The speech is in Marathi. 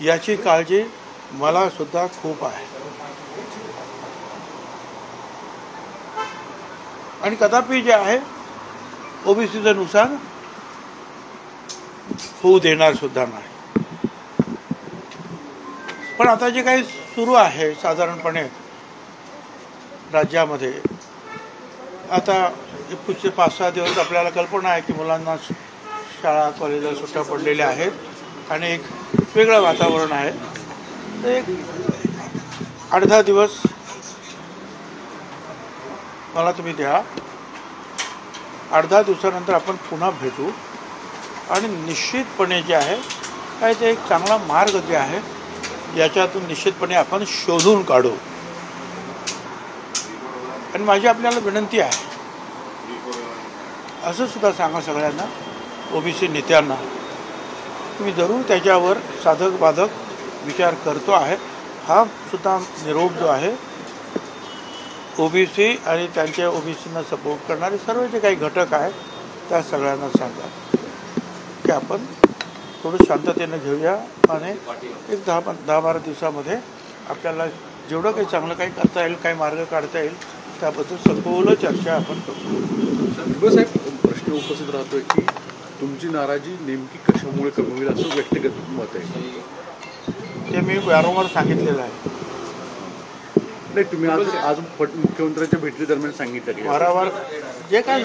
याची काळजी मला सुद्धा खूप आहे आणि कदापि जे आहे ओबीसीचं नुकसान होऊ देणार सुद्धा नाही. पण आता जे काही सुरू आहे साधारणपणे राज्यामध्ये, आता पुढचे 5-6 दिवस आपल्याला कल्पना आहे की मुलांना शाळा कॉलेजला सुट्ट्या पडलेल्या आहेत आणि एक वेगळं वातावरण आहे. तर एक 8-10 दिवस मला तुम्ही द्या. 8-10 दिवसानंतर आपण पुन्हा भेटू आणि निश्चितपणे जे आहे काय ते एक चांगला मार्ग जे आहे याच्यातून निश्चितपणे आपण शोधून काढू. आणि माझी आपल्याला विनंती आहे, असं सुद्धा सांगा सगळ्यांना, ओबीसी नेत्यांना, मी जरूर त्याच्यावर साधक बाधक विचार करतो आहे. हा सुद्धा निरोप जो आहे ओबीसी आणि त्यांच्या ओबीसींना सपोर्ट करणारे सर्व जे काही घटक आहेत त्या सगळ्यांना सांगा की आपण थोडं शांततेनं घेऊया आणि एक 10-12 दिवसामध्ये आपल्याला जेवढं काही चांगलं काही करता येईल, काही मार्ग काढता येईल त्याबद्दल सखोल चर्चा आपण करू. साहेब, प्रश्न उपस्थित राहतोय की तुमची नाराजी नेमकी कशामुळे कमी होईल असं व्यक्तिगत मत आहे. ते मी वारंवार सांगितलेलं आहे. नाही, तुम्ही आज मुख्यमंत्र्यांच्या भेटीदरम्यान सांगितलं की वारंवार जे काय